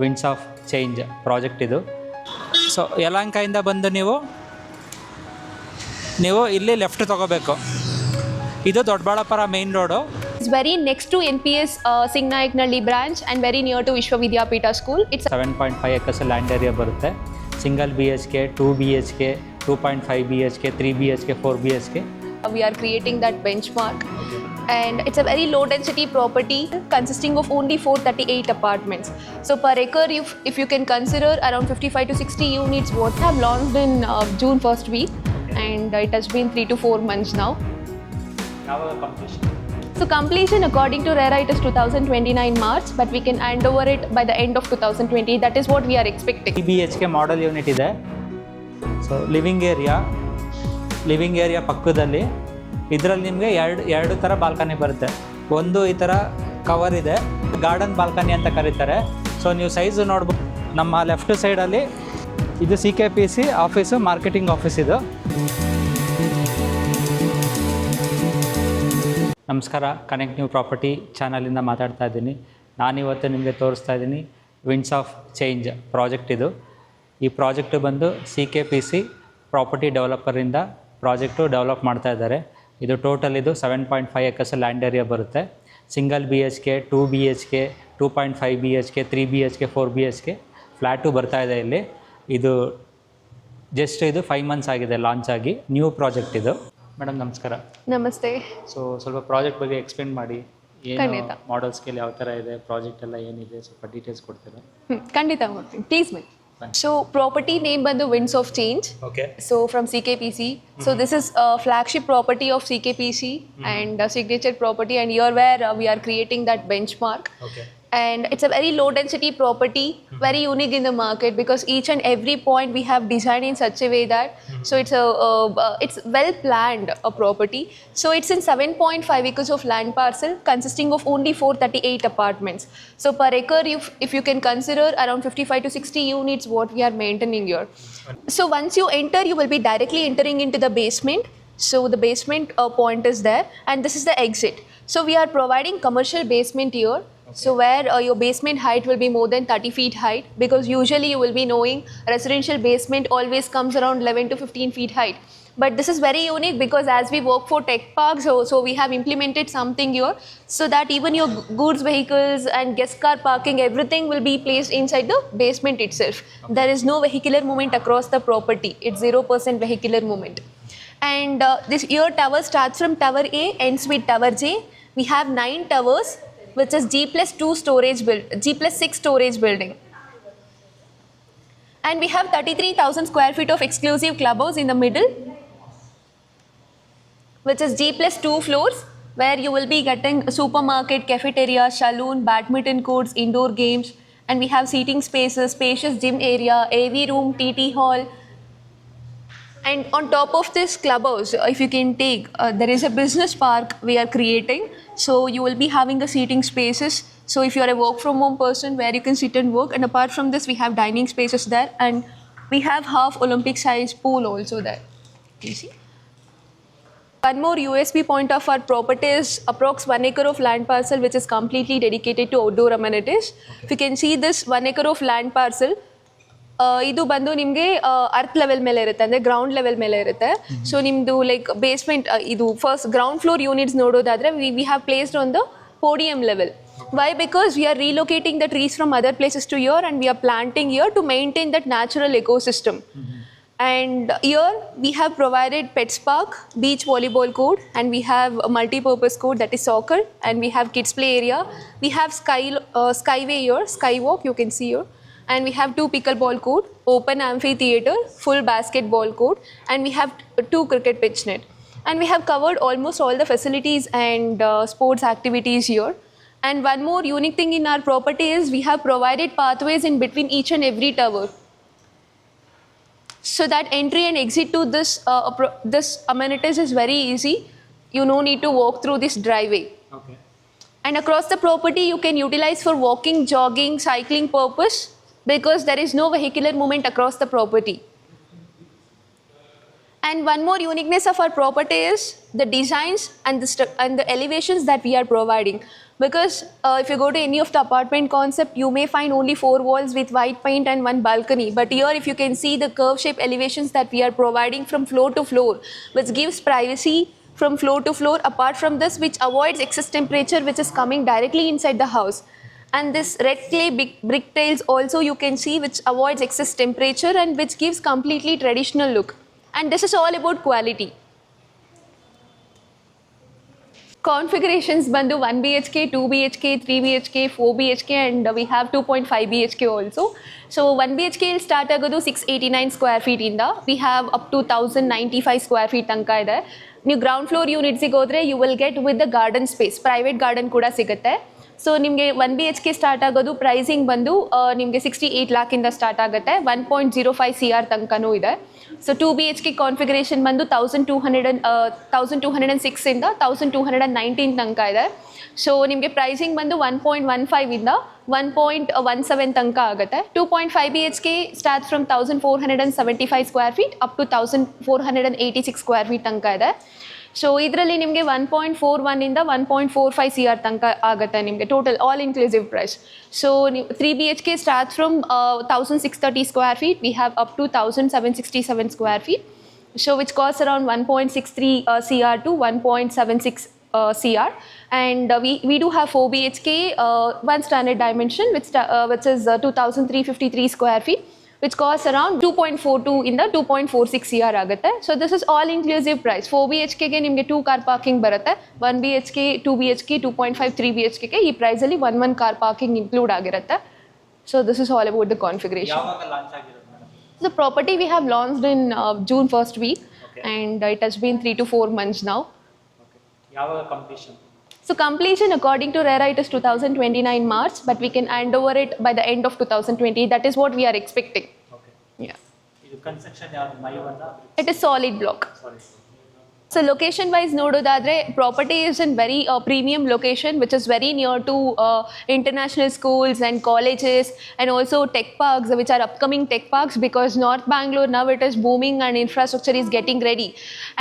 Winds of change project ಇದು. So ಯಲಹಂಕದಿಂದ ಬಂದು ನೀವು ಇಲ್ಲಿ ಲೆಫ್ಟ್ ತೊಗೋಬೇಕು. ಇದು Doddaballapur main road. It's very next to NPS Singnayaknalli branch and very near to Vishwavidyapita school. It's 7.5 acres land area ಬರುತ್ತೆ. Single BHK, 2 BHK, 2.5 BHK, 3 BHK, 4 BHK. We are creating that benchmark. And it's a very low density property consisting of only 438 apartments. So per acre, if you can consider around 55 to 60 units what have launched in June first week, and it has been 3 to 4 months now. So completion according to RERA it is 2029 March, but we can hand over it by the end of 2020. That is what we are expecting. 3 BHK model unit ಇದೆ. So living area ಪಕ್ಕದಲ್ಲಿ ಇದರಲ್ಲಿ ನಿಮಗೆ ಎರಡು ಥರ balcony ಬರುತ್ತೆ. ಒಂದು ಈ ಥರ ಕವರ್ ಇದೆ, ಗಾರ್ಡನ್ ಬಾಲ್ಕನಿ ಅಂತ ಕರೀತಾರೆ. ಸೊ ನೀವು ಸೈಜು ನೋಡ್ಬೋದು. ನಮ್ಮ ಲೆಫ್ಟ್ ಸೈಡಲ್ಲಿ ಇದು CKPC ಆಫೀಸು, ಮಾರ್ಕೆಟಿಂಗ್ ಆಫೀಸ್ ಇದು. ನಮಸ್ಕಾರ, ಕನೆಕ್ಟ್ ನ್ಯೂ ಪ್ರಾಪರ್ಟಿ ಚಾನಲಿಂದ ಮಾತಾಡ್ತಾ ಇದ್ದೀನಿ. ನಾನಿವತ್ತು ನಿಮಗೆ ತೋರಿಸ್ತಾ ಇದ್ದೀನಿ ವಿಂಡ್ಸ್ ಆಫ್ ಚೇಂಜ್ ಪ್ರಾಜೆಕ್ಟ್ ಇದು. ಈ ಪ್ರಾಜೆಕ್ಟು ಬಂದು CKPC ಪ್ರಾಪರ್ಟಿ ಡೆವಲಪರಿಂದ ಪ್ರಾಜೆಕ್ಟು ಡೆವಲಪ್ ಮಾಡ್ತಾ ಇದ್ದಾರೆ. ಇದು ಟೋಟಲ್ 7.5 acres ಲ್ಯಾಂಡ್ ಏರಿಯಾ ಬರುತ್ತೆ. Single BHK, 2 BHK, 2.5 BHK, 3 BHK, 4 BHK flat ಬರ್ತಾ ಇದೆ ಇಲ್ಲಿ. ಇದು ಜಸ್ಟ್ 5 months ಆಗಿದೆ ಲಾಂಚ್ ಆಗಿ. ನ್ಯೂ ಪ್ರಾಜೆಕ್ಟ್ ಇದು. ಮೇಡಮ್ ನಮಸ್ಕಾರ. ನಮಸ್ತೆ. ಸೊ ಸ್ವಲ್ಪ ಪ್ರಾಜೆಕ್ಟ್ ಬಗ್ಗೆ ಎಕ್ಸ್ಪ್ಲೇನ್ ಮಾಡಿ. ಏನು ಮಾಡಲ್ ಸ್ಕೇಲ್ ಯಾವ ಥರ ಇದೆ, ಪ್ರಾಜೆಕ್ಟ್ ಎಲ್ಲ ಏನಿದೆ, ಸ್ವಲ್ಪ ಡೀಟೇಲ್ಸ್ ಕೊಡ್ತೀರಾ? ಖಂಡಿತ ಮಾಡ್ತೀನಿ, ಪ್ಲೀಸ್ ಬನ್ನಿ. So property name ಬಂದು Winds of Change. Okay. So from CKPC. So this is a flagship property of CKPC and a signature property, and here where we are creating that benchmark. Okay. And it's a very low density property, very unique in the market because each and every point we have designed in such a way that so it's well planned a property. So it's in 7.5 acres of land parcel consisting of only 438 apartments. So per acre if you can consider around 55 to 60 units what we are maintaining here. So once you enter, you will be directly entering into the basement. So the basement point is there, and this is the exit. So we are providing commercial basement here. Okay. So where your basement height will be more than 30 feet height, because usually you will be knowing residential basement always comes around 11 to 15 feet height. But this is very unique because as we work for tech parks, so we have implemented something here so that even your goods vehicles and guest car parking, everything will be placed inside the basement itself. Okay. There is no vehicular movement across the property. It's 0% vehicular movement. And this your tower starts from tower A, ends with tower J. We have 9 towers, which is G+6 storage building. And we have 33,000 square feet of exclusive clubhouse in the middle, which is G+2 floors, where you will be getting a supermarket, cafeteria, saloon, badminton courts, indoor games, and we have seating spaces, spacious gym area, AV room, TT hall. And on top of this clubhouse, if you can take, there is a business park we are creating. So you will be having a seating spaces. So if you are a work from home person where you can sit and work, and apart from this, we have dining spaces there, and we have half Olympic size pool also there. You see? One more USP point of our property is approx 1 acre of land parcel, which is completely dedicated to outdoor amenities. Okay. If you can see this 1 acre of land parcel, ಇದು ಬಂದು ನಿಮಗೆ earth level ಮೇಲೆ ಇರುತ್ತೆ, ಅಂದರೆ ground level ಮೇಲೆ ಇರುತ್ತೆ. So ನಿಮ್ಮದು like basement ಇದು ಫಸ್ಟ್ ಗ್ರೌಂಡ್ ಫ್ಲೋರ್ ಯೂನಿಟ್ಸ್ ನೋಡೋದಾದರೆ we have placed on the podium level. Why? Because we are relocating the trees from other places to here, and we are planting here to maintain that natural ecosystem. And here we have provided pets park, beach volleyball court, and we have a multi-purpose court that is soccer, and we have kids play area. We have skyway here, skywalk you can see here. And we have 2 pickleball court, open amphitheater, full basketball court, and we have 2 cricket pitch net. And we have covered almost all the facilities and sports activities here. And one more unique thing in our property is we have provided pathways in between each and every tower, so that entry and exit to this amenities is very easy. You no need to walk through this driveway. Okay. And across the property you can utilize for walking, jogging, cycling purpose, because there is no vehicular movement across the property. And one more uniqueness of our property is the designs and the elevations that we are providing. Because if you go to any of the apartment concept, you may find only 4 walls with white paint and 1 balcony. But here, if you can see the curve shape elevations that we are providing from floor to floor, which gives privacy from floor to floor. Apart from this, which avoids excess temperature, which is coming directly inside the house. And this red clay brick tiles also you can see, which avoids excess temperature and which gives completely traditional look. And this is all about quality. Configurations bandu 1 BHK, 2 BHK, 3 BHK, 4 BHK, and we have 2.5 BHK also. So 1 BHK will start agodu 689 square feet inda. We have up to 1095 square feet tanka ide. ನೀವು ground floor ಯೂನಿಟ್ಸಿಗೆ ಹೋದರೆ you will get with the garden space, private garden ಕೂಡ ಸಿಗುತ್ತೆ. So ನಿಮಗೆ 1 BHK start ಆಗೋದು pricing ಬಂದು ನಿಮಗೆ 68 lakhಯಿಂದ start ಆಗುತ್ತೆ. 1.05 CR ತನಕನೂ ಇದೆ. ಸೊ 2 BHK ಕಾನ್ಫಿಗರೇಷನ್ ಬಂದು 1206 ಇಂದ 1219 ತನಕ ಇದೆ. ಸೊ ನಿಮಗೆ ಪ್ರೈಸಿಂಗ್ ಬಂದು 1.15 ಇಂದ 1.17 ತನಕ ಆಗುತ್ತೆ. 2.5 BHK starts from 1475 square feet up to 1486 square feet ತನಕ ಇದೆ. ಸೊ ಇದರಲ್ಲಿ ನಿಮಗೆ 1.41 ಇಂದ 1.45 CR ತನಕ ಆಗುತ್ತೆ ನಿಮಗೆ total all inclusive price. So 3 BHK starts from 1630 square feet, we have up to 1767 square feet. So which cost around 1.63 CR to 1.76 CR. And we do have 4 BHK, one standard dimension, which is 2353 square feet, which costs around 2.42 in the 2.46 CR ಆಗುತ್ತೆ. So this is all inclusive price. 4 BHKಗೆ ನಿಮಗೆ 2 car parking ಬರುತ್ತೆ. 1 BHK, 2 BHK, 2.5, 3 BHKಗೆ ಈ ಪ್ರೈಸಲ್ಲಿ 1 car parking include ಆಗಿರುತ್ತೆ. So this is all about the configuration. The property we have launched in June first week, and it has been 3 to 4 months now. ಯಾವಾಗ completion? So completion according to RERA it is 2029 March, but we can hand over it by the end of 2020. That is what we are expecting. Okay. Yeah. ಇದು construction ಯಾವುದು ಮೈವನ್ನ? It is solid block. Sorry. So location wise nododadre, property is in very premium location, which is very near to international schools and colleges, and also tech parks, which are upcoming tech parks, because North Bangalore now it is booming and infrastructure is getting ready.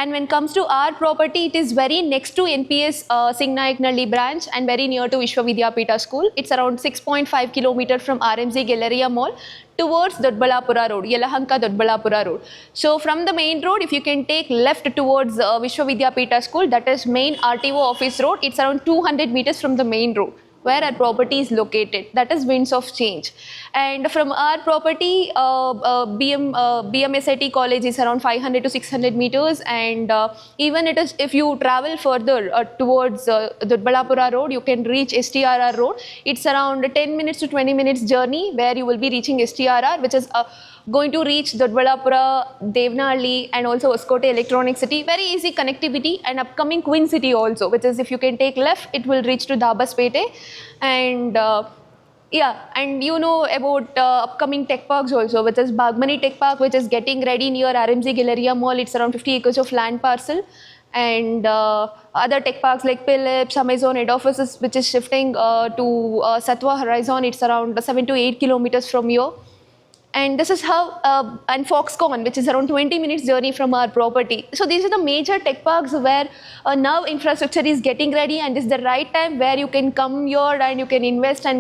And when it comes to our property, it is very next to NPS Singnayaknalli branch and very near to Vishwavidyapita school. It's around 6.5 kilometers from RMZ Galleria Mall towards Dodbalapura Road, Yelahanka Dodbalapura Road. So from the main road, if you can take left towards Vishwavidyapita school, that is main RTO office road, it's around 200 meters from the main road where our property is located. That is Winds of Change. And from our property, BMSIT college is around 500 to 600 meters. And even it is, if you travel further towards Dodbalapura Road, you can reach STRR Road. It's around 10 minutes to 20 minutes journey where you will be reaching STRR, which is going to reach Dodbalapura, Devnahalli, and also Hoskote Electronic City. Very easy connectivity, and upcoming Queen City also, which is if you can take left, it will reach to Dabaspete. And yeah, and you know about upcoming tech parks also, which is Bagmani Tech Park, which is getting ready near RMZ Galleria Mall. It's around 50 acres of land parcel. And other tech parks like Philips, Amazon head offices, which is shifting to Satwa Horizon. It's around 7 to 8 kilometers from here. And this is how, and Foxconn, which is around 20 minutes journey from our property. So these are the major tech parks where now infrastructure is getting ready, and this is the right time where you can come here and you can invest, and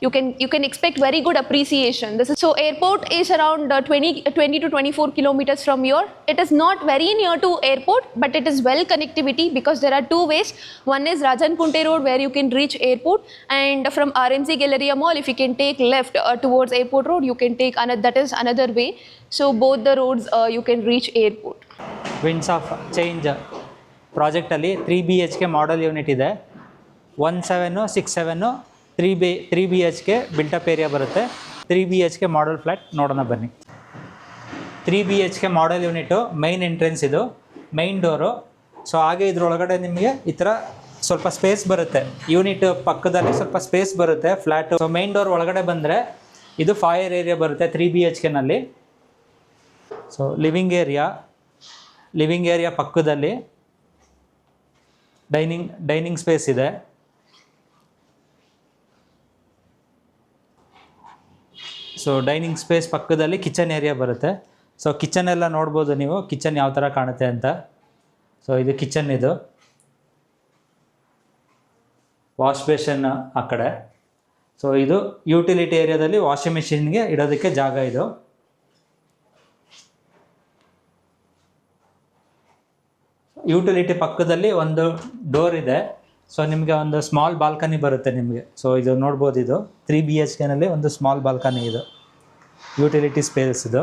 you can expect very good appreciation. This is, so airport is around 20 to 24 kilometers from here. It is not very near to airport, but it is well connectivity because there are 2 ways. One is Rajan Punte Road where you can reach airport, and from RMZ Galleria Mall, if you can take left towards airport road, you can take that is another way. So both the roads you can reach airport. Winds of change ಪ್ರಾಜೆಕ್ಟಲ್ಲಿ 3 BHK model unit ಇದೆ. 1767 3 BHK built-up area ಬರುತ್ತೆ. 3 BHK ಮಾಡಲ್ flat ನೋಡೋಣ ಬನ್ನಿ. 3 BHK ಮಾಡಲ್ unit main entrance, ಇದು main door. So ಹಾಗೆ ಇದ್ರೊಳಗಡೆ ನಿಮಗೆ ಈ ಥರ ಸ್ವಲ್ಪ ಸ್ಪೇಸ್ ಬರುತ್ತೆ. ಯೂನಿಟ್ ಪಕ್ಕದಲ್ಲಿ ಸ್ವಲ್ಪ ಸ್ಪೇಸ್ ಬರುತ್ತೆ ಫ್ಲ್ಯಾಟು. ಸೊ ಮೈನ್ ಡೋರ್ ಒಳಗಡೆ ಬಂದರೆ ಇದು ಫೈರ್ ಏರಿಯಾ ಬರುತ್ತೆ 3 BHKನಲ್ಲಿ. ಸೊ ಲಿವಿಂಗ್ ಏರಿಯಾ ಪಕ್ಕದಲ್ಲಿ ಡೈನಿಂಗ್ ಸ್ಪೇಸ್ ಇದೆ. ಸೊ ಡೈನಿಂಗ್ ಸ್ಪೇಸ್ ಪಕ್ಕದಲ್ಲಿ ಕಿಚನ್ ಏರಿಯಾ ಬರುತ್ತೆ. ಸೊ ಕಿಚನ್ ಎಲ್ಲ ನೋಡ್ಬೋದು ನೀವು, ಕಿಚನ್ ಯಾವ ಥರ ಕಾಣುತ್ತೆ ಅಂತ. ಸೊ ಇದು ಕಿಚನ್, ಇದು ವಾಶ್ ಬೇಷನ್ ಆ ಕಡೆ. ಸೊ ಇದು ಯುಟಿಲಿಟಿ ಏರಿಯಾದಲ್ಲಿ ವಾಷಿಂಗ್ ಮಿಷಿನ್ಗೆ ಇಡೋದಕ್ಕೆ ಜಾಗ ಇದು. ಯುಟಿಲಿಟಿ ಪಕ್ಕದಲ್ಲಿ ಒಂದು ಡೋರ್ ಇದೆ. ಸೊ ನಿಮಗೆ ಒಂದು ಸ್ಮಾಲ್ ಬಾಲ್ಕನಿ ಬರುತ್ತೆ ನಿಮಗೆ. ಸೊ ಇದು ನೋಡ್ಬೋದು, ಇದು 3 BHKನಲ್ಲಿ ಒಂದು ಸ್ಮಾಲ್ ಬಾಲ್ಕನಿ ಇದು, ಯುಟಿಲಿಟಿ ಸ್ಪೇಸ್ ಇದು.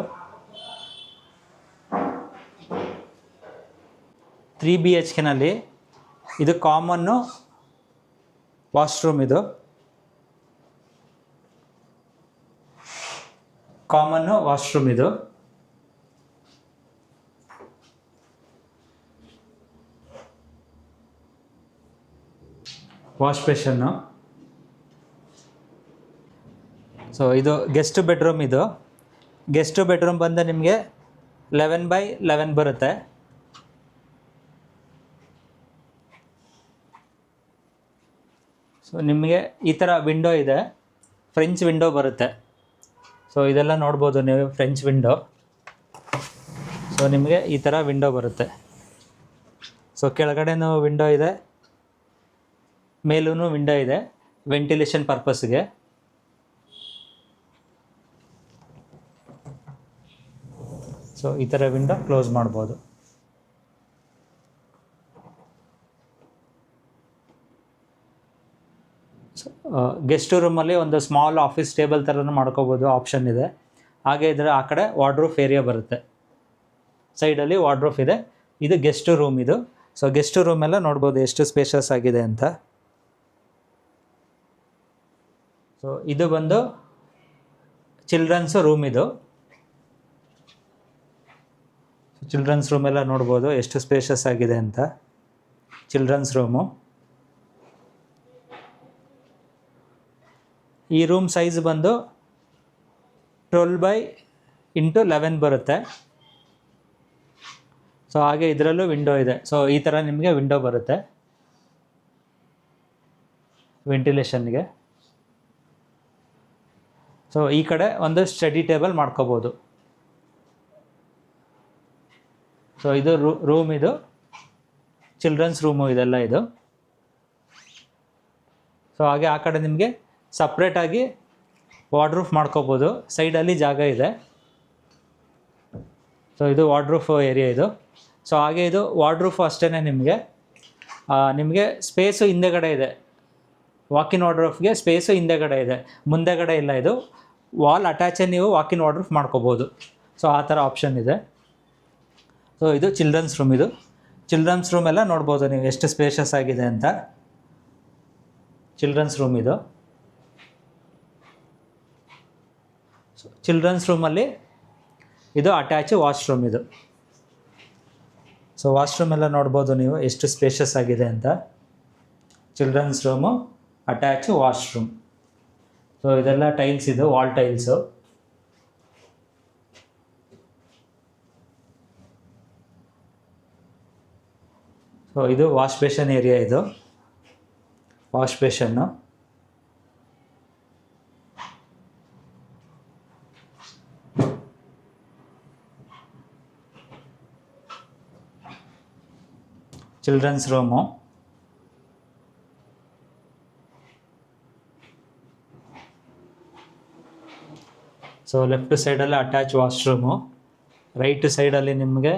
3 BHKನಲ್ಲಿ ಇದು ಕಾಮನ್ನು ವಾಶ್ರೂಮ್, ಇದು ಕಾಮನ್ನು ವಾಶ್ರೂಮ್, ಇದು ವಾಶ್ ಬೇಷನ್ನು. ಸೊ ಇದು ಗೆಸ್ಟ್ ಬೆಡ್ರೂಮ್, ಇದು ಗೆಸ್ಟ್ ಬೆಡ್ರೂಮ್ ಬಂದು ನಿಮಗೆ 11x11 ಬರುತ್ತೆ. ಸೊ ನಿಮಗೆ ಈ ಥರ ವಿಂಡೋ ಇದೆ, ಫ್ರೆಂಚ್ ವಿಂಡೋ ಬರುತ್ತೆ. ಸೊ ಇದೆಲ್ಲ ನೋಡ್ಬೋದು ನೀವು, ಫ್ರೆಂಚ್ ವಿಂಡೋ. ಸೊ ನಿಮಗೆ ಈ ಥರ ವಿಂಡೋ ಬರುತ್ತೆ. ಸೊ ಕೆಳಗಡೆನೂ ವಿಂಡೋ ಇದೆ, ಮೇಲೂ ವಿಂಡೋ ಇದೆ ವೆಂಟಿಲೇಷನ್ ಪರ್ಪಸ್ಗೆ. ಸೊ ಈ ಥರ ವಿಂಡೋ ಕ್ಲೋಸ್ ಮಾಡ್ಬೋದು. ಗೆಸ್ಟ್ ರೂಮಲ್ಲಿ ಒಂದು ಸ್ಮಾಲ್ ಆಫೀಸ್ ಟೇಬಲ್ ಥರನೂ ಮಾಡ್ಕೋಬೋದು, ಆಪ್ಷನ್ ಇದೆ. ಹಾಗೆ ಇದರ ಆ ಕಡೆ ವಾರ್ಡ್ರೋಬ್ ಏರಿಯಾ ಬರುತ್ತೆ, ಸೈಡಲ್ಲಿ ವಾರ್ಡ್ರೋಬ್ ಇದೆ. ಇದು ಗೆಸ್ಟ್ ರೂಮ್ ಇದು. ಸೊ ಗೆಸ್ಟ್ ರೂಮ್ ಎಲ್ಲ ನೋಡ್ಬೋದು ಎಷ್ಟು ಸ್ಪೇಷಸ್ ಆಗಿದೆ ಅಂತ. ಸೊ ಇದು ಬಂದು ಚಿಲ್ಡ್ರನ್ಸ್ ರೂಮ್, ಇದು ಚಿಲ್ಡ್ರನ್ಸ್ ರೂಮ್ ಎಲ್ಲ ನೋಡ್ಬೋದು ಎಷ್ಟು ಸ್ಪೇಷಸ್ ಆಗಿದೆ ಅಂತ. Children's room. ಈ ರೂಮ್ ಸೈಜ್ ಬಂದು 12x11 ಬರುತ್ತೆ. ಸೊ ಹಾಗೆ ಇದರಲ್ಲೂ ವಿಂಡೋ ಇದೆ. ಸೊ ಈ ಥರ ನಿಮಗೆ ವಿಂಡೋ ಬರುತ್ತೆ ವೆಂಟಿಲೇಷನ್ಗೆ. ಸೊ ಈ ಕಡೆ ಒಂದು ಸ್ಟಡಿ ಟೇಬಲ್ ಮಾಡ್ಕೋಬೋದು. ಸೊ ಇದು ರೂಮ್, ಇದು ಚಿಲ್ಡ್ರನ್ಸ್ ರೂಮು ಇದೆಲ್ಲ ಇದು. ಸೊ ಹಾಗೆ ಆ ಕಡೆ ನಿಮಗೆ ಸಪ್ರೇಟಾಗಿ ವಾರ್ಡ್ರೂಫ್ ಮಾಡ್ಕೋಬೋದು, ಸೈಡಲ್ಲಿ ಜಾಗ ಇದೆ. ಸೊ ಇದು ವಾರ್ಡ್ರೂಫ್ ಏರಿಯಾ ಇದು. ಸೊ ಹಾಗೆ ಇದು ವಾರ್ಡ್ರೂಫ್ ಅಷ್ಟೇ, ನಿಮಗೆ ಸ್ಪೇಸು ಹಿಂದೆಗಡೆ ಇದೆ. ವಾಕಿನ್ ವಾರ್ಡ್ರೂಫ್ಗೆ ಸ್ಪೇಸು ಹಿಂದೆಗಡೆ ಇದೆ, ಮುಂದೆಗಡೆ ಇಲ್ಲ. ಇದು ವಾಲ್ ಅಟ್ಯಾಚೇ ನೀವು ವಾಕಿನ್ ವಾರ್ಡ್ರೂಫ್ ಮಾಡ್ಕೋಬೋದು. ಸೊ ಆ ಥರ ಆಪ್ಷನ್ ಇದೆ. ಸೊ ಇದು ಚಿಲ್ಡ್ರನ್ಸ್ ರೂಮ್, ಇದು ಚಿಲ್ಡ್ರನ್ಸ್ ರೂಮ್ ಎಲ್ಲ ನೋಡ್ಬೋದು ನೀವು ಎಷ್ಟು ಸ್ಪೇಷಸ್ ಆಗಿದೆ ಅಂತ. ಚಿಲ್ಡ್ರನ್ಸ್ ರೂಮ್ ಇದು. ಸೊ ಚಿಲ್ಡ್ರನ್ಸ್ ರೂಮಲ್ಲಿ ಇದು ಅಟ್ಯಾಚ್ ವಾಶ್ರೂಮ್ ಇದು. ಸೊ ವಾಶ್ರೂಮ್ ಎಲ್ಲ ನೋಡ್ಬೋದು ನೀವು ಎಷ್ಟು ಸ್ಪೇಷಸ್ ಆಗಿದೆ ಅಂತ. Children's room, attach washroom. So ಇದೆಲ್ಲ ಟೈಲ್ಸ್, ಇದು ವಾಲ್ ಟೈಲ್ಸು. ಸೊ ಇದು ವಾಶ್ ಬೇಷನ್ ಏರಿಯಾ, ಇದು wash basin. Children's room. So left ಸೈಡಲ್ಲಿ ಅಟ್ಯಾಚ್ ವಾಶ್ರೂಮು, ರೈಟ್ ಸೈಡಲ್ಲಿ ನಿಮಗೆ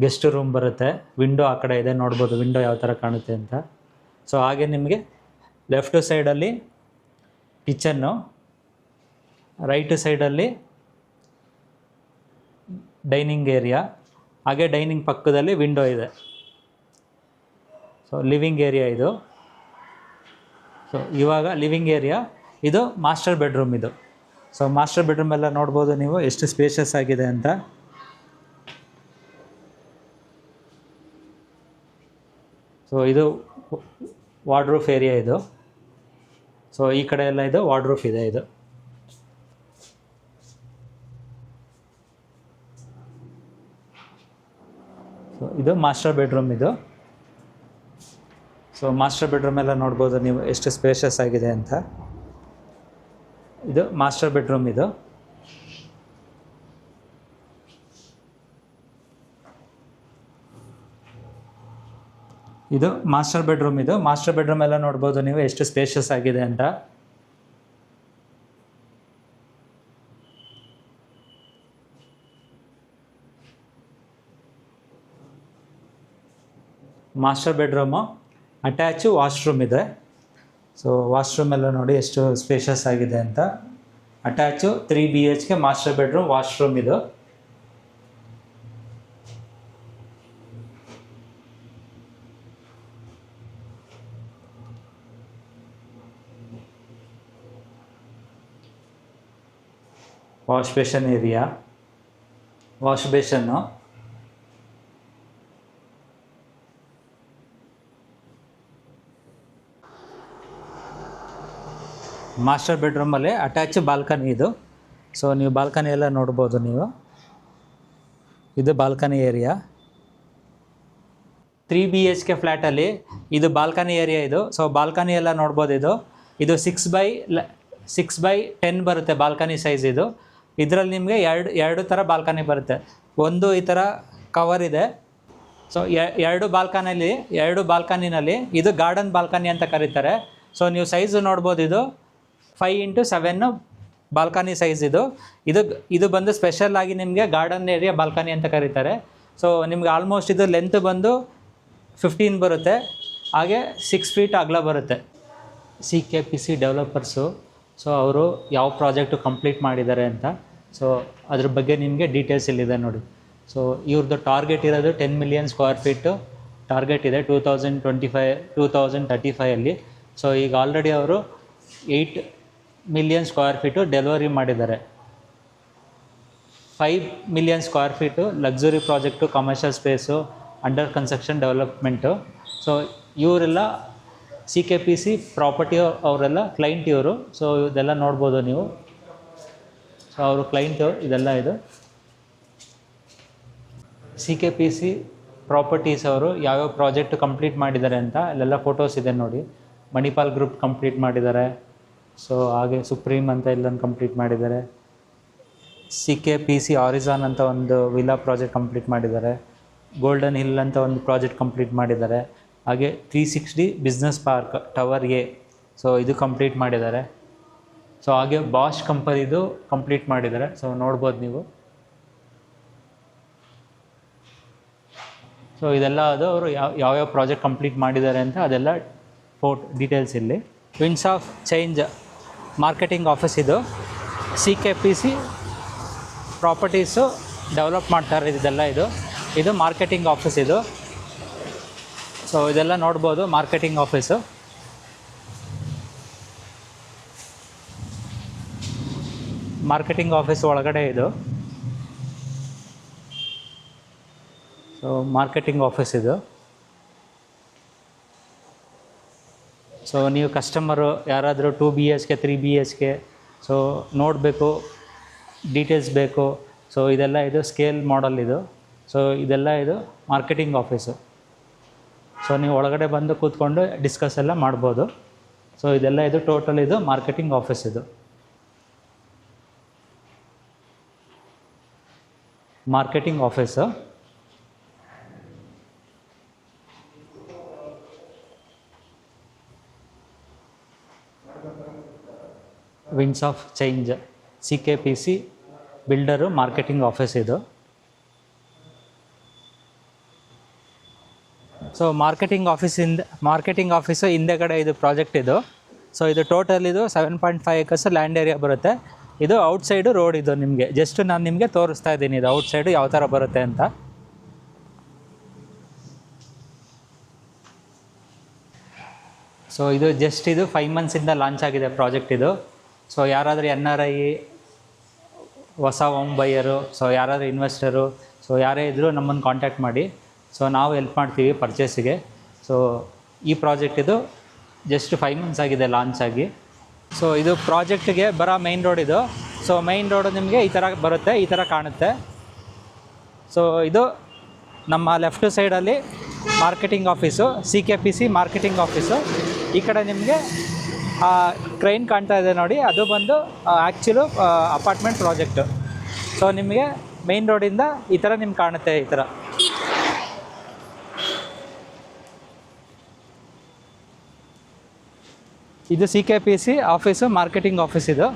ಗೆಸ್ಟ್ ರೂಮ್ ಬರುತ್ತೆ. ವಿಂಡೋ ಆ ಕಡೆ ಇದೆ, ನೋಡ್ಬೋದು ವಿಂಡೋ ಯಾವ ಥರ ಕಾಣುತ್ತೆ ಅಂತ. ಸೊ ಹಾಗೆ ನಿಮಗೆ ಲೆಫ್ಟ್ ಸೈಡಲ್ಲಿ ಕಿಚನ್ನು, ರೈಟ್ ಸೈಡಲ್ಲಿ ಡೈನಿಂಗ್ ಏರಿಯಾ, ಹಾಗೆ ಡೈನಿಂಗ್ ಪಕ್ಕದಲ್ಲಿ ವಿಂಡೋ ಇದೆ. ಸೊ ಲಿವಿಂಗ್ ಏರಿಯಾ ಇದು. ಸೊ ಇವಾಗ ಲಿವಿಂಗ್ ಏರಿಯಾ, ಇದು ಮಾಸ್ಟರ್ ಬೆಡ್ರೂಮ್ ಇದು. ಸೊ ಮಾಸ್ಟರ್ ಬೆಡ್ರೂಮ್ ಎಲ್ಲ ನೋಡ್ಬೋದು ನೀವು ಎಷ್ಟು ಸ್ಪೇಷಸ್ ಆಗಿದೆ ಅಂತ. ಸೊ ಇದು ವಾರ್ಡ್ರೂಫ್ ಏರಿಯಾ ಇದು. ಸೊ ಈ ಕಡೆ ಎಲ್ಲ ಇದು ವಾರ್ಡ್ರೂಫ್ ಇದೆ ಇದು. ಸೊ ಇದು ಮಾಸ್ಟರ್ ಬೆಡ್ರೂಮ್ ಇದು. ಸೊ ಮಾಸ್ಟರ್ ಬೆಡ್ರೂಮ್ ಎಲ್ಲ ನೋಡ್ಬೋದು ನೀವು ಎಷ್ಟು ಸ್ಪೇಷಸ್ ಆಗಿದೆ ಅಂತ. ಇದು ಮಾಸ್ಟರ್ ಬೆಡ್ರೂಮ್ ಇದು. ಇದು ಮಾಸ್ಟರ್ ಬೆಡ್ರೂಮ್. ಇದು ಮಾಸ್ಟರ್ ಬೆಡ್ರೂಮ್ ಎಲ್ಲ ನೋಡ್ಬೋದು ನೀವು ಎಷ್ಟು ಸ್ಪೇಷಿಯಸ್ ಆಗಿದೆ ಅಂತ. ಮಾಸ್ಟರ್ ಬೆಡ್ರೂಮು ಅಟ್ಯಾಚು ವಾಶ್ರೂಮ್ ಇದೆ. ಸೊ ವಾಶ್ರೂಮ್ ಎಲ್ಲ ನೋಡಿ ಎಷ್ಟು ಸ್ಪೇಷಿಯಸ್ ಆಗಿದೆ ಅಂತ. Attach 3 BHK master bedroom, washroom ಇದು. Wash basin area, wash basin. Master ಬೆಡ್ರೂಮಲ್ಲಿ ಅಟ್ಯಾಚ್ ಬಾಲ್ಕನಿ ಇದು. ಸೊ ನೀವು ಬಾಲ್ಕನಿ ಎಲ್ಲ ನೋಡ್ಬೋದು ನೀವು. ಇದು ಬಾಲ್ಕನಿ ಏರಿಯಾ. 3 BHK ಫ್ಲ್ಯಾಟಲ್ಲಿ ಇದು ಬಾಲ್ಕನಿ ಏರಿಯಾ ಇದು. ಸೊ ಬಾಲ್ಕನಿ ಎಲ್ಲ ನೋಡ್ಬೋದು ಇದು. ಇದು 6x10 ಬರುತ್ತೆ ಬಾಲ್ಕನಿ ಸೈಜ್ ಇದು. ಇದರಲ್ಲಿ ನಿಮಗೆ ಎರಡು ಥರ ಬಾಲ್ಕನಿ ಬರುತ್ತೆ. ಒಂದು ಈ ಥರ ಕವರ್ ಇದೆ. ಸೊ ಎರಡು ಬಾಲ್ಕನಿನಲ್ಲಿ ಇದು ಗಾರ್ಡನ್ ಬಾಲ್ಕನಿ ಅಂತ ಕರೀತಾರೆ. ಸೊ ನೀವು ಸೈಜು ನೋಡ್ಬೋದು. ಇದು 5x7 ಬಾಲ್ಕನಿ ಸೈಜ್ ಇದು. ಇದು ಬಂದು ಸ್ಪೆಷಲ್ ಆಗಿ ನಿಮಗೆ ಗಾರ್ಡನ್ ಏರಿಯಾ ಬಾಲ್ಕನಿ ಅಂತ ಕರೀತಾರೆ. ಸೊ ನಿಮ್ಗೆ ಆಲ್ಮೋಸ್ಟ್ ಇದು ಲೆಂತ್ ಬಂದು 15 ಬರುತ್ತೆ, ಹಾಗೆ 6 ಫೀಟ್ ಅಗಲ ಬರುತ್ತೆ. CKPC ಡೆವಲಪರ್ಸು, ಸೊ ಅವರು ಯಾವ ಪ್ರಾಜೆಕ್ಟು ಕಂಪ್ಲೀಟ್ ಮಾಡಿದ್ದಾರೆ ಅಂತ, ಸೊ ಅದ್ರ ಬಗ್ಗೆ ನಿಮಗೆ ಡೀಟೇಲ್ಸ್ ಇಲ್ಲಿದೆ ನೋಡಿ. ಸೊ ಇವ್ರದ್ದು ಟಾರ್ಗೆಟ್ ಇರೋದು 10 ಮಿಲಿಯನ್ ಸ್ಕ್ವೇರ್ ಫೀಟು ಟಾರ್ಗೆಟ್ ಇದೆ 2035 ಸೊ ಈಗ ಆಲ್ರೆಡಿ ಅವರು 8 ಮಿಲಿಯನ್ ಸ್ಕ್ವೇರ್ ಫೀಟು ಡೆಲಿವರಿ ಮಾಡಿದ್ದಾರೆ. 5 million square feet luxury project, commercial space, under construction development. So ಇವರೆಲ್ಲ CKPC ಪ್ರಾಪರ್ಟಿ ಅವರೆಲ್ಲ ಕ್ಲೈಂಟ್ ಇವರು. ಸೊ ಇದೆಲ್ಲ ನೋಡ್ಬೋದು ನೀವು. ಸೊ ಅವರು ಕ್ಲೈಂಟು ಇದೆಲ್ಲ. ಇದು CKPC ಪ್ರಾಪರ್ಟೀಸ್ ಅವರು ಯಾವ್ಯಾವ ಪ್ರಾಜೆಕ್ಟ್ ಕಂಪ್ಲೀಟ್ ಮಾಡಿದ್ದಾರೆ ಅಂತ ಅಲ್ಲೆಲ್ಲ ಫೋಟೋಸ್ ಇದೆ ನೋಡಿ. ಮಣಿಪಾಲ್ ಗ್ರೂಪ್ ಕಂಪ್ಲೀಟ್ ಮಾಡಿದ್ದಾರೆ. ಸೊ ಹಾಗೆ ಸುಪ್ರೀಮ್ ಅಂತ ಇಲ್ಲೊಂದು ಕಂಪ್ಲೀಟ್ ಮಾಡಿದ್ದಾರೆ. CKPC ಆರಿಜಾನ್ ಅಂತ ಒಂದು ವಿಲ್ಲಾ ಪ್ರಾಜೆಕ್ಟ್ ಕಂಪ್ಲೀಟ್ ಮಾಡಿದ್ದಾರೆ. ಗೋಲ್ಡನ್ ಹಿಲ್ ಅಂತ ಒಂದು ಪ್ರಾಜೆಕ್ಟ್ ಕಂಪ್ಲೀಟ್ ಮಾಡಿದ್ದಾರೆ. ಹಾಗೆ 360 business park tower A, so ಇದು ಕಂಪ್ಲೀಟ್ ಮಾಡಿದ್ದಾರೆ. ಸೊ ಹಾಗೆ ಬಾಷ್ ಕಂಪನಿದು ಕಂಪ್ಲೀಟ್ ಮಾಡಿದ್ದಾರೆ. ಸೊ ನೋಡ್ಬೋದು ನೀವು. ಸೊ ಇದೆಲ್ಲ ಅದು ಅವರು ಯಾವ್ಯಾವ ಪ್ರಾಜೆಕ್ಟ್ ಕಂಪ್ಲೀಟ್ ಮಾಡಿದ್ದಾರೆ ಅಂತ ಅದೆಲ್ಲ ಡೀಟೇಲ್ಸ್ ಇಲ್ಲಿ. Winds of change marketing office ಇದು. CKPC ಪ್ರಾಪರ್ಟೀಸು ಡೆವಲಪ್ ಮಾಡ್ತಾರೆ ಇದೆಲ್ಲ. ಇದು ಮಾರ್ಕೆಟಿಂಗ್ ಆಫೀಸ್ ಇದು. ಸೊ ಇದೆಲ್ಲ ನೋಡ್ಬೋದು ಮಾರ್ಕೆಟಿಂಗ್ ಆಫೀಸು. ಮಾರ್ಕೆಟಿಂಗ್ ಆಫೀಸ್ ಒಳಗಡೆ ಇದು. ಸೊ ಮಾರ್ಕೆಟಿಂಗ್ ಆಫೀಸ್ ಇದು. ಸೊ ನೀವು ಕಸ್ಟಮರು ಯಾರಾದರೂ 2 BHK 3 BHK ಸೊ ನೋಡಬೇಕು, ಡೀಟೇಲ್ಸ್ ಬೇಕು. ಸೊ ಇದೆಲ್ಲ ಇದು ಸ್ಕೇಲ್ ಮಾಡಲ್ ಇದು. ಸೊ ಇದೆಲ್ಲ ಇದು ಮಾರ್ಕೆಟಿಂಗ್ ಆಫೀಸು. ಸೊ ನೀವು ಒಳಗಡೆ ಬಂದು ಕೂತ್ಕೊಂಡು ಡಿಸ್ಕಸ್ ಎಲ್ಲ ಮಾಡ್ಬೋದು. ಸೊ ಇದೆಲ್ಲ ಇದು ಟೋಟಲ್ ಇದು ಮಾರ್ಕೆಟಿಂಗ್ ಆಫೀಸ್ ಇದು. Marketing office. Winds of change CKPC builder marketing office ಇದು. ಸೊ ಮಾರ್ಕೆಟಿಂಗ್ ಆಫೀಸು ಹಿಂದೆಗಡೆ ಇದು ಪ್ರಾಜೆಕ್ಟ್ ಇದು. ಸೊ ಇದು ಟೋಟಲ್ ಇದು 7.5 acres ಲ್ಯಾಂಡ್ ಏರಿಯಾ ಬರುತ್ತೆ. ಇದು ಔಟ್ಸೈಡು ರೋಡ್ ಇದು. ನಿಮಗೆ ಜಸ್ಟ್ ನಾನು ನಿಮಗೆ ತೋರಿಸ್ತಾ ಇದ್ದೀನಿ ಇದು ಔಟ್ಸೈಡು ಯಾವ ಥರ ಬರುತ್ತೆ ಅಂತ. ಸೊ ಇದು ಜಸ್ಟ್ ಇದು 5 months ಲಾಂಚ್ ಆಗಿದೆ ಪ್ರಾಜೆಕ್ಟ್ ಇದು. ಸೊ ಯಾರಾದರೂ NRI, ಹೊಸ ಹೋಮ್ ಬೈಯರು, ಸೊ ಯಾರಾದರೂ ಇನ್ವೆಸ್ಟರು, ಸೊ ಯಾರೇ ಇದ್ದರೂ ನಮ್ಮನ್ನು ಕಾಂಟ್ಯಾಕ್ಟ್ ಮಾಡಿ. ಸೊ ನಾವು ಹೆಲ್ಪ್ ಮಾಡ್ತೀವಿ ಪರ್ಚೇಸಿಗೆ. ಸೊ ಈ ಪ್ರಾಜೆಕ್ಟ್ ಇದು ಜಸ್ಟ್ 5 months ಆಗಿದೆ ಲಾಂಚ್ ಆಗಿ. ಸೊ ಇದು ಪ್ರಾಜೆಕ್ಟಿಗೆ ಬರೋ ಮೈನ್ ರೋಡ್ ಇದು. ಸೊ ಮೈನ್ ರೋಡು ನಿಮಗೆ ಈ ಥರ ಬರುತ್ತೆ, ಈ ಥರ ಕಾಣುತ್ತೆ. ಸೊ ಇದು ನಮ್ಮ ಲೆಫ್ಟ್ ಸೈಡಲ್ಲಿ marketing office, CKPC marketing office. ಈ ಕಡೆ ನಿಮಗೆ ಕ್ರೈನ್ ಕಾಣ್ತಾ ಇದೆ ನೋಡಿ, ಅದು ಬಂದು ಆ್ಯಕ್ಚುಲು ಅಪಾರ್ಟ್ಮೆಂಟ್ ಪ್ರಾಜೆಕ್ಟು. ಸೊ ನಿಮಗೆ ಮೈನ್ ರೋಡಿಂದ ಈ ಥರ ನಿಮ್ಗೆ ಕಾಣುತ್ತೆ ಈ ಥರ. ಇದು CKPC ಆಫೀಸು, ಮಾರ್ಕೆಟಿಂಗ್ ಆಫೀಸ್ ಇದು.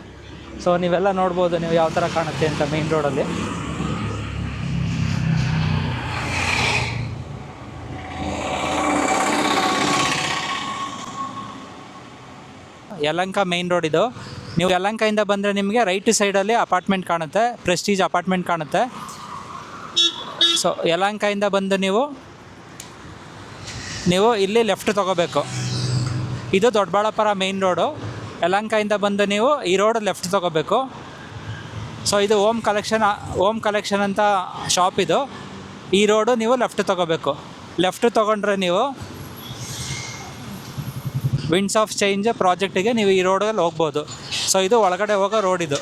ಸೊ ನೀವೆಲ್ಲ ನೋಡ್ಬೋದು ನೀವು ಯಾವ ಥರ ಕಾಣುತ್ತೆ ಅಂತ ಮೇನ್ ರೋಡಲ್ಲಿ. ಯಲಹಂಕ ಮೇನ್ ರೋಡ್ ಇದು. ನೀವು ಯಲಹಂಕದಿಂದ ಬಂದರೆ ನಿಮಗೆ ರೈಟ್ ಸೈಡಲ್ಲಿ ಅಪಾರ್ಟ್ಮೆಂಟ್ ಕಾಣುತ್ತೆ, ಪ್ರೆಸ್ಟೀಜ್ ಅಪಾರ್ಟ್ಮೆಂಟ್ ಕಾಣುತ್ತೆ. ಸೊ ಯಲಹಂಕದಿಂದ ಬಂದು ನೀವು ಇಲ್ಲಿ ಲೆಫ್ಟ್ ತೊಗೋಬೇಕು. ಇದು ದೊಡ್ಡಬಳ್ಳಾಪುರ ಮೇನ್ ರೋಡು. ಯಲಹಂಕದಿಂದ ಬಂದು ನೀವು ಈ ರೋಡ್ ಲೆಫ್ಟ್ ತೊಗೋಬೇಕು. ಸೊ ಇದು ಓಮ್ ಕಲೆಕ್ಷನ್ ಅಂತ ಶಾಪ್ ಇದು. ಈ ರೋಡು ನೀವು ಲೆಫ್ಟ್ ತೊಗೋಬೇಕು. ಲೆಫ್ಟ್ ತೊಗೊಂಡ್ರೆ ನೀವು ವಿಂಡ್ಸ್ ಆಫ್ ಚೇಂಜ್ ಪ್ರಾಜೆಕ್ಟಿಗೆ ನೀವು ಈ ರೋಡಲ್ಲಿ ಹೋಗ್ಬೋದು. ಸೊ ಇದು ಒಳಗಡೆ ಹೋಗೋ ರೋಡ್ ಇದು.